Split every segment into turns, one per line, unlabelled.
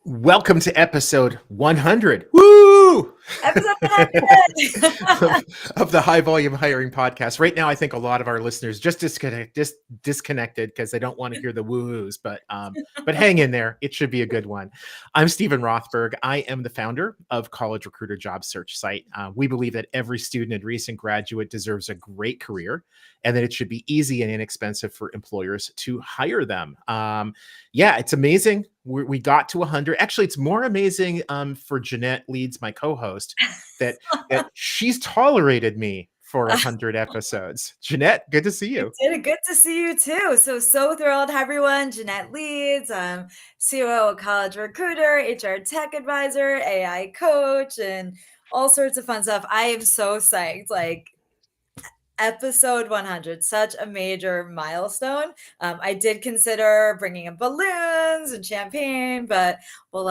Welcome to episode 100. Woo!
Episode 100
of the High Volume Hiring Podcast. Right now, I think a lot of our listeners just disconnected because they don't want to hear the woo-hoos, but hang in there. It should be a good one. I'm Stephen Rothberg. I am the founder of College Recruiter Job Search Site. We believe that every student and recent graduate deserves a great career and that it should be easy and inexpensive for employers to hire them. Yeah, it's amazing. We got to 100. Actually, it's more amazing for Jeanette, Leeds, my co-host, that she's tolerated me for 100 episodes. Jeanette, good to see you.
Good to see you too. So thrilled. Hi everyone. Jeanette Leeds. I'm COO, College Recruiter, HR Tech Advisor, AI Coach, and all sorts of fun stuff. I am so psyched. Episode 100, such a major milestone. I did consider bringing in balloons and champagne, but we'll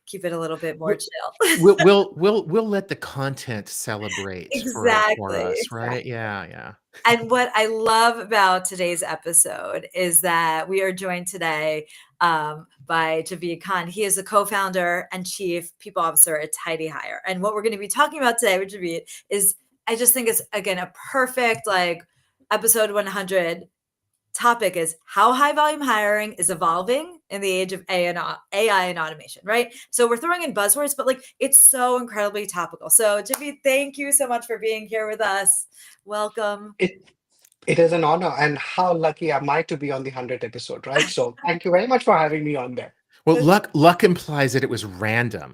keep it a little bit more chill.
We'll let the content celebrate
Exactly,
for us, right?
exactly.
Yeah.
And what I love about today's episode is that we are joined today by Javeed Khan. He is the co-founder and chief people officer at TidyHire. And what we're going to be talking about today with Javeed is, I just think it's, again, a perfect episode 100 topic is how high volume hiring is evolving in the age of AI and automation, right? So we're throwing in buzzwords, but it's so incredibly topical. So Javeed, thank you so much for being here with us. Welcome.
It is an honor, and how lucky am I to be on the 100th episode, right? So thank you very much for having me on there.
Well, luck implies that it was random.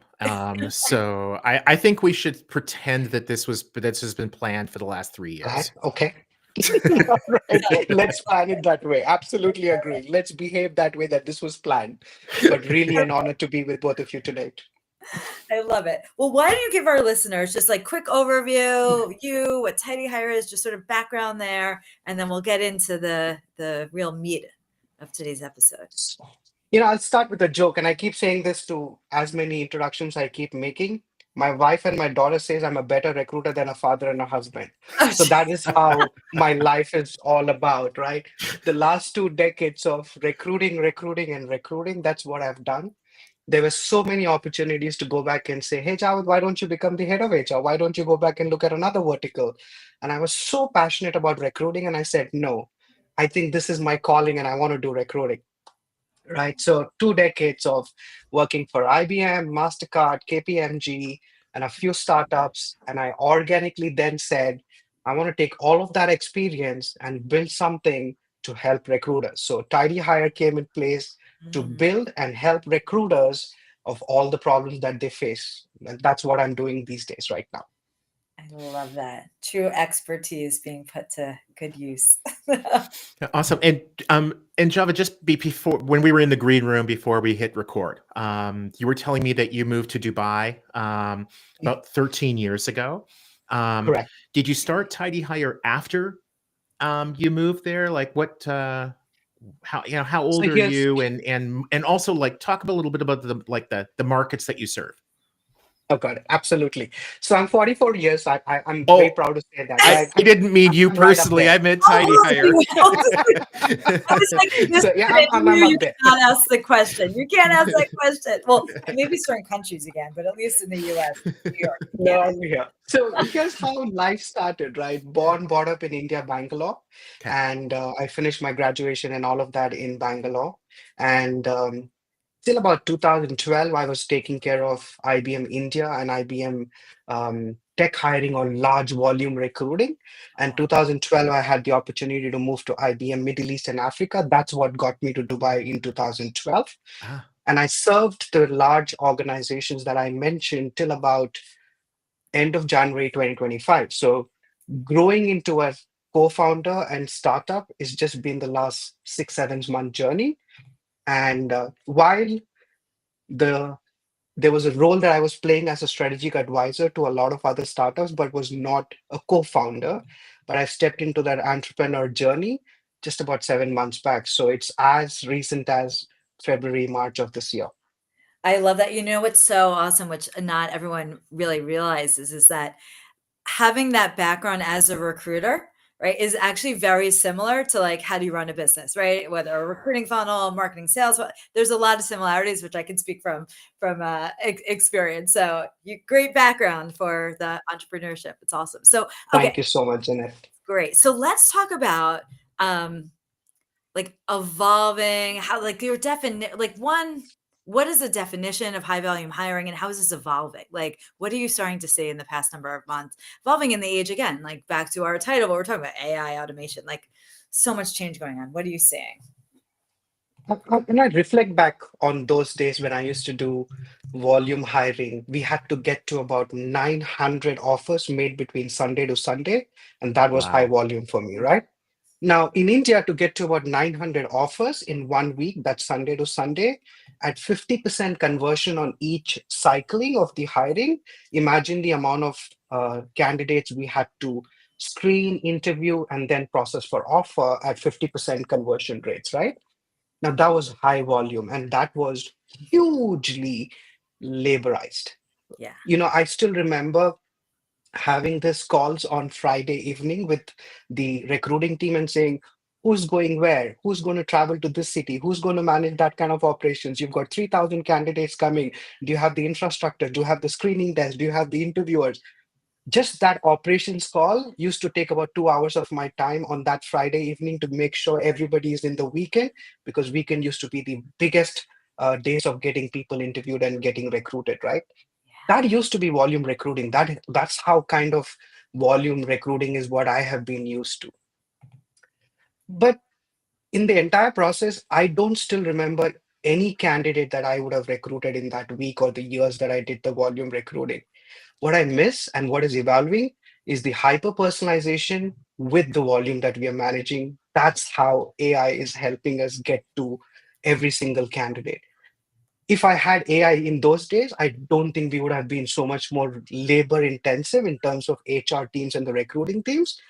So I think we should pretend that this has been planned for the last 3 years.
Right? Okay. All right. Let's plan it that way. Absolutely agree. Let's behave that way that this was planned. But really an honor to be with both of you tonight.
I love it. Well, why don't you give our listeners just quick overview, you, what TidyHire is, just sort of background there, and then we'll get into the real meat of today's episode.
I'll start with a joke, and I keep saying this to as many introductions I keep making. My wife and my daughter says I'm a better recruiter than a father and a husband. So that is how my life is all about, right? The last 2 decades of recruiting, that's what I've done. There were so many opportunities to go back and say, hey, Javed, why don't you become the head of HR? Why don't you go back and look at another vertical? And I was so passionate about recruiting, and I said, no, I think this is my calling and I want to do recruiting. Right. So 2 decades of working for IBM, Mastercard, KPMG, and a few startups. And I organically then said, I want to take all of that experience and build something to help recruiters. So TidyHire came in place to build and help recruiters of all the problems that they face. And that's what I'm doing these days right now.
I love that. True expertise being put to good use.
Awesome. And Java, just before, when we were in the green room before we hit record, you were telling me that you moved to Dubai about 13 years ago.
Correct.
Did you start TidyHire after you moved there? How old are you? And also talk a little bit about the markets that you serve.
Oh, got it. Absolutely. So I'm 44 years. I'm very proud to say that.
I didn't mean you personally. I meant TidyHire.
I was I'm up there. Not ask the question. You can't ask that question. Well, maybe certain countries again, but at least in the US, New York.
No, I'm here. So here's how life started, right? Brought up in India, Bangalore.
Okay.
And I finished my graduation and all of that in Bangalore. And till about 2012, I was taking care of IBM India and IBM tech hiring on large volume recruiting. And 2012, I had the opportunity to move to IBM Middle East and Africa. That's what got me to Dubai in 2012. And I served the large organizations that I mentioned till about end of January 2025. So growing into a co-founder and startup has just been the last 6-7 month journey. And while there was a role that I was playing as a strategic advisor to a lot of other startups, but was not a co-founder. But I stepped into that entrepreneur journey just about 7 months back. So it's as recent as February, March of this year.
I love that. What's so awesome, which not everyone really realizes, is that having that background as a recruiter right, is actually very similar to like how do you run a business, right? Whether a recruiting funnel, marketing, sales, there's a lot of similarities, which I can speak from experience. So great background for the entrepreneurship. It's awesome. So
Thank
okay,
you so much, Jeanette.
great. So let's talk about like evolving, how like your definition, like one, what is the definition of high volume hiring and how is this evolving? Like, what are you starting to see in the past number of months? Evolving in the age again, like back to our title, what we're talking about, AI automation, like so much change going on. What are you seeing?
When I reflect back on those days when I used to do volume hiring, we had to get to about 900 offers made between Sunday to Sunday, and that was high
Wow.
volume for me, right? Now, in India, to get to about 900 offers in 1 week, that's Sunday to Sunday, at 50% conversion on each cycling of the hiring, imagine the amount of candidates we had to screen, interview, and then process for offer at 50% conversion rates, right? Now, that was high volume, and that was hugely laborized.
Yeah.
I still remember having this calls on Friday evening with the recruiting team and saying, who's going where? Who's going to travel to this city? Who's going to manage that kind of operations? You've got 3,000 candidates coming. Do you have the infrastructure? Do you have the screening desk? Do you have the interviewers? Just that operations call used to take about 2 hours of my time on that Friday evening to make sure everybody is in the weekend, because weekend used to be the biggest days of getting people interviewed and getting recruited, right? That used to be volume recruiting. That's how kind of volume recruiting is what I have been used to. But in the entire process, I don't still remember any candidate that I would have recruited in that week or the years that I did the volume recruiting. What I miss and what is evolving is the hyper personalization with the volume that we are managing. That's how AI is helping us get to every single candidate. If I had AI in those days, I don't think we would have been so much more labor intensive in terms of HR teams and the recruiting teams.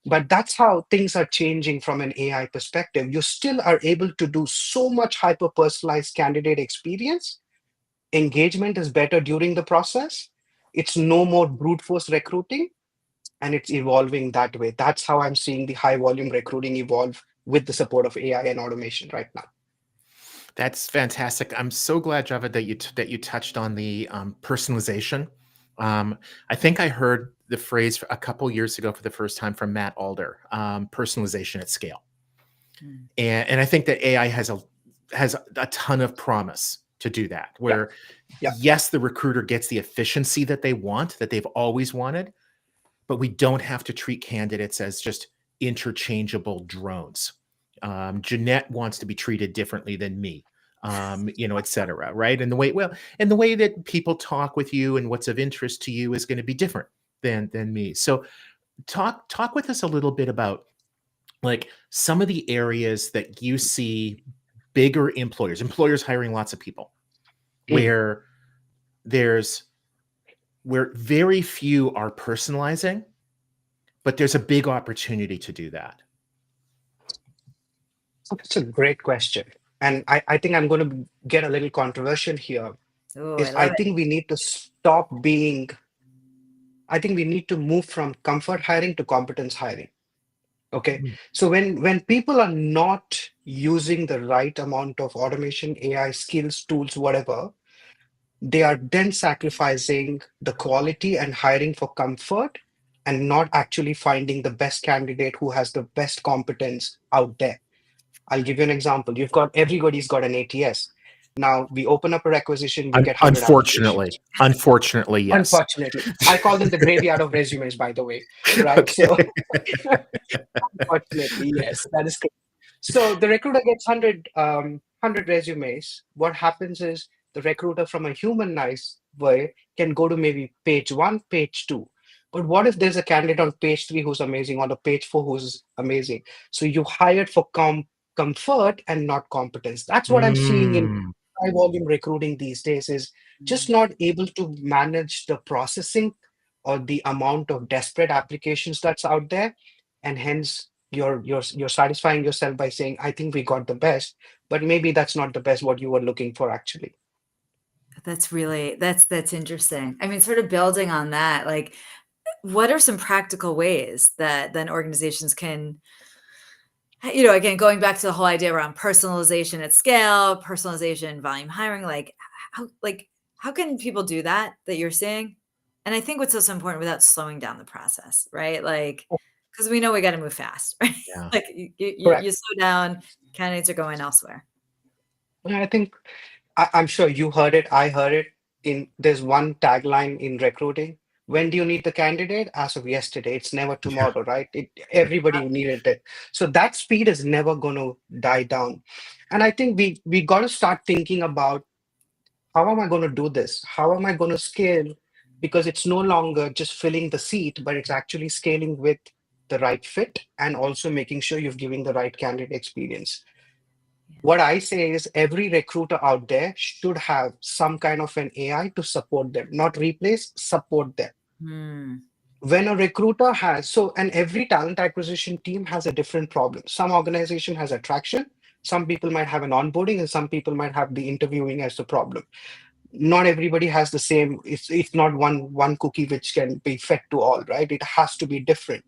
But that's how things are changing from an AI perspective. You still are able to do so much hyper personalized candidate experience. Engagement is better during the process. It's no more brute force recruiting, and it's evolving that way. That's how I'm seeing the high volume recruiting evolve with the support of AI and automation right now.
That's fantastic. I'm so glad, Java, that you touched on the personalization. I think I heard the phrase a couple years ago for the first time from Matt Alder, personalization at scale.
Mm.
And I think that AI has a ton of promise to do that. Where
Yeah.
yes, the recruiter gets the efficiency that they want, that they've always wanted, but we don't have to treat candidates as just interchangeable drones. Jeanette wants to be treated differently than me, et cetera, right? And the way that people talk with you and what's of interest to you is going to be different than me. So talk with us a little bit about like some of the areas that you see bigger employers hiring lots of people,
Mm.
where there's where very few are personalizing, but there's a big opportunity to do that.
So that's a great question. And I think I'm going to get a little controversial here.
Oh, I
Is
love
I
it.
think we need to stop being, I think we need to move from comfort hiring to competence hiring. Okay.
Mm.
So when people are not using the right amount of automation, AI skills, tools, whatever, they are then sacrificing the quality and hiring for comfort and not actually finding the best candidate who has the best competence out there. I'll give you an example. Everybody's got an ATS. Now we open up a requisition, we get 100 applications.
Unfortunately, yes.
Unfortunately, I call them the graveyard of resumes, by the way, right?
Okay.
So unfortunately, yes, that is correct. So the recruiter gets 100 resumes. What happens is the recruiter, from a humanized way, can go to maybe page one, page two. But what if there's a candidate on page three who's amazing, on the page four who's amazing? So you hired for comfort and not competence. That's what I'm seeing in
Mm.
high volume recruiting these days, is just not able to manage the processing or the amount of desperate applications that's out there, and hence you're satisfying yourself by saying, I think we got the best, but maybe that's not the best what you were looking for actually.
That's really that's interesting. I mean, sort of building on that, like what are some practical ways that then organizations can, again, going back to the whole idea around personalization at scale, personalization, volume hiring, how can people do that you're seeing? And I think what's also important without slowing down the process, right? Because we know we got to move fast, right?
Yeah.
You slow down, candidates are going elsewhere.
I think I'm sure you heard it. I heard it. There's one tagline in recruiting. When do you need the candidate? As of yesterday. It's never tomorrow, right? Everybody needed it. So that speed is never going to die down. And I think we got to start thinking about, how am I going to do this? How am I going to scale? Because it's no longer just filling the seat, but it's actually scaling with the right fit and also making sure you're giving the right candidate experience. What I say is every recruiter out there should have some kind of an AI to support them, not replace, support them.
Hmm.
When a recruiter has, and every talent acquisition team has a different problem. Some organization has attraction, some people might have an onboarding, and some people might have the interviewing as the problem. Not everybody has the same. It's not one cookie which can be fed to all, right? It has to be different.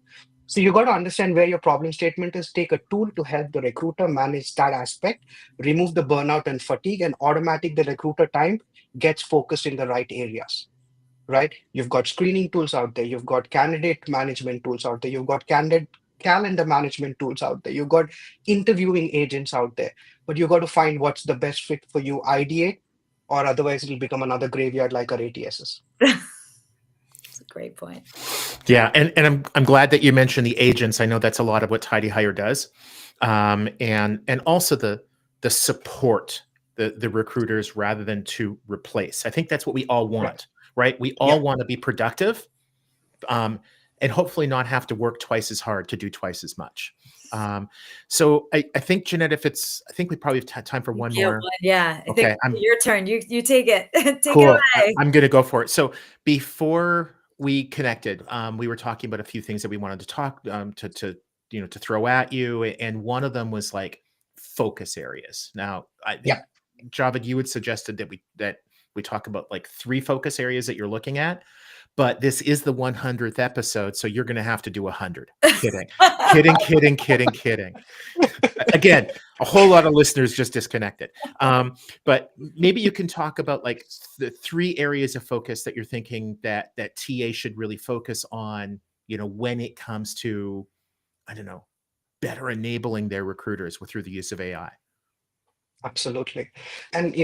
So you got to understand where your problem statement is, take a tool to help the recruiter manage that aspect, remove the burnout and fatigue, and automatic the recruiter time gets focused in the right areas, right? You've got screening tools out there, you've got candidate management tools out there, you've got candidate calendar management tools out there, you've got interviewing agents out there, but you got to find what's the best fit for you, ideate, or otherwise it'll become another graveyard like our ATSs.
That's a great point.
Yeah, and I'm glad that you mentioned the agents. I know that's a lot of what TidyHire does, and also the support the recruiters rather than to replace. I think that's what we all want, right? We all want to be productive, and hopefully not have to work twice as hard to do twice as much. So I think, Jeanette, I think we probably have time for one more.
Yeah. I
Okay,
think your turn. You take it. Take
cool.
it away.
I'm going to go for it. So before we connected, we were talking about a few things that we wanted to talk to throw at you, and one of them was like focus areas. Now, I think Javeed, you had suggested that we talk about like 3 focus areas that you're looking at. But this is the 100th episode, so you're going to have to do 100. Kidding. Kidding. Again, a whole lot of listeners just disconnected. But maybe you can talk about like the 3 areas of focus that you're thinking that TA should really focus on, when it comes to, I don't know, better enabling their recruiters through the use of AI.
Absolutely. And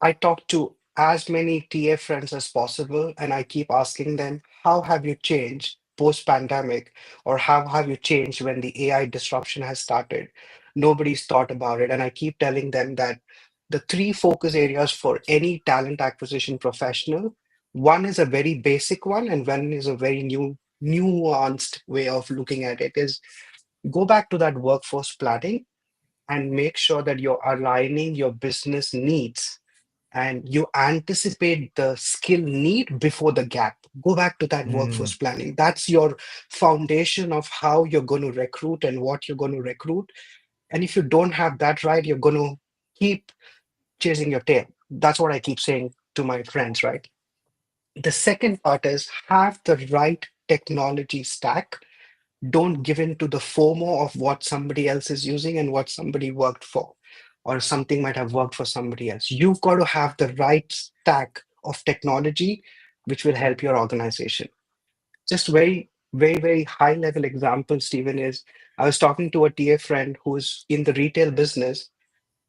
I talk to as many TA friends as possible, and I keep asking them, how have you changed post-pandemic, or how have you changed when the AI disruption has started? Nobody's thought about it. And I keep telling them that the 3 focus areas for any talent acquisition professional, one is a very basic one, and one is a very nuanced way of looking at it, is go back to that workforce planning and make sure that you're aligning your business needs and you anticipate the skill need before the gap. Go back to that workforce planning. That's your foundation of how you're going to recruit and what you're going to recruit. And if you don't have that right, you're going to keep chasing your tail. That's what I keep saying to my friends, right? The second part is have the right technology stack. Don't give in to the FOMO of what somebody else is using and what somebody worked for, or something might have worked for somebody else. You've got to have the right stack of technology which will help your organization. Just very high level example, Stephen, is I was talking to a TA friend who's in the retail business,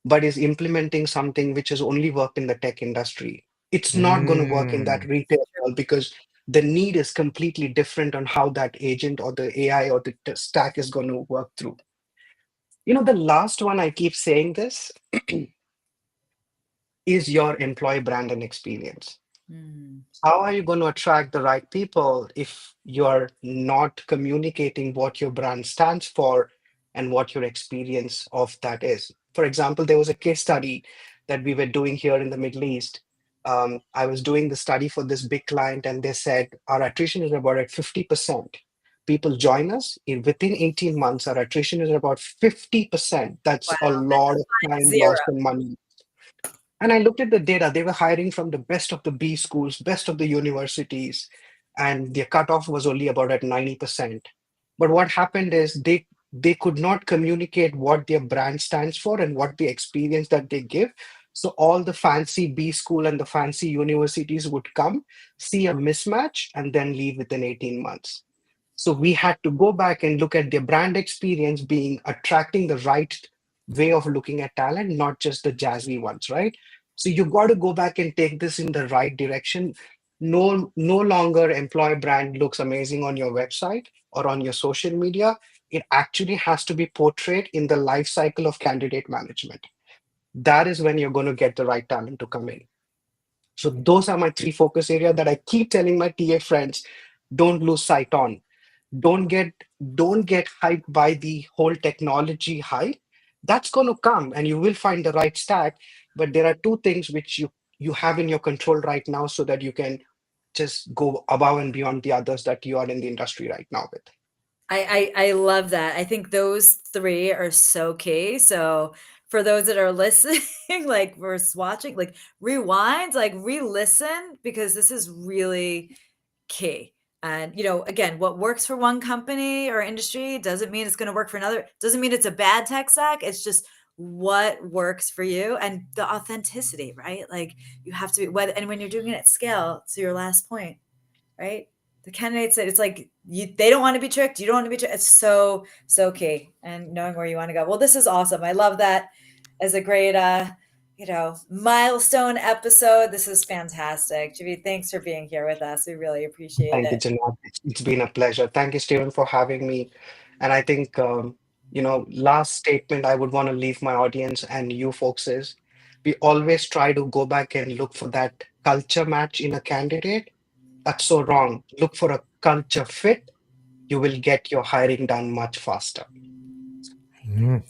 but is implementing something which has only worked in the tech industry. It's not going to work in that retail world because the need is completely different on how that agent or the AI or the stack is going to work through. The last one, I keep saying this, is your employee brand and experience. How are you going to attract the right people if you're not communicating what your brand stands for and what your experience of that is? For example, there was a case study that we were doing here in the Middle East. I was doing the study for this big client, and they said our attrition is about at 50%. People join us within 18 months, our attrition is about 50%. That's a lot of time lost and money. And I looked at the data. They were hiring from the best of the B schools, best of the universities. and their cutoff was only about at 90%. But what happened is they could not communicate what their brand stands for and what the experience that they give. So all the fancy B school and the fancy universities would come, see a mismatch, and then leave within 18 months. So we had to go back and look at their brand experience being attracting the right way of looking at talent, not just the jazzy ones, right? So you got to go back and take this in the right direction. No longer employer brand looks amazing on your website or on your social media. It actually has to be portrayed in the life cycle of candidate management. That is when you're going to get the right talent to come in. So those are my three focus areas that I keep telling my TA friends, don't lose sight on. Don't get hyped by the whole technology hype. That's going to come and you will find the right stack. But there are two things which you have in your control right now so that you can just go above and beyond the others that you are in the industry right now with.
I love that. I think those three are so key. So for those that are listening, like versus watching, like rewind, like re-listen, because this is really key. And again, what works for one company or industry doesn't mean it's going to work for another. Doesn't mean it's a bad tech stack. It's just what works for you and the authenticity, right? Like you have to be, and when you're doing it at scale, to your last point, right? The candidates, it's like they don't want to be tricked. You don't want to be tricked. It's so key, and knowing where you want to go. Well, this is awesome. I love that as a great, milestone episode. This is fantastic. Javeed, thanks for being here with us. We really appreciate
Thank you,
it.
Jeanette. It's been a pleasure. Thank you, Stephen, for having me. And I think, last statement I would want to leave my audience and you folks is we always try to go back and look for that culture match in a candidate. That's so wrong. Look for a culture fit. You will get your hiring done much faster.
Mm.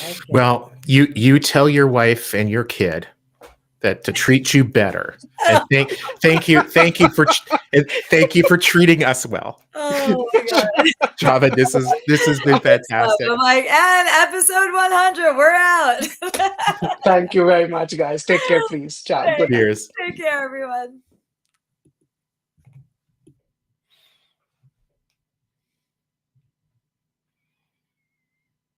Okay.
Well, you tell your wife and your kid that to treat you better, and thank you for treating us well.
Oh my God.
Java, this has been fantastic.
I'm like, and episode 100, we're out.
Thank you very much, guys. Take care, please. Ciao. Good night.
Cheers.
Take care, everyone.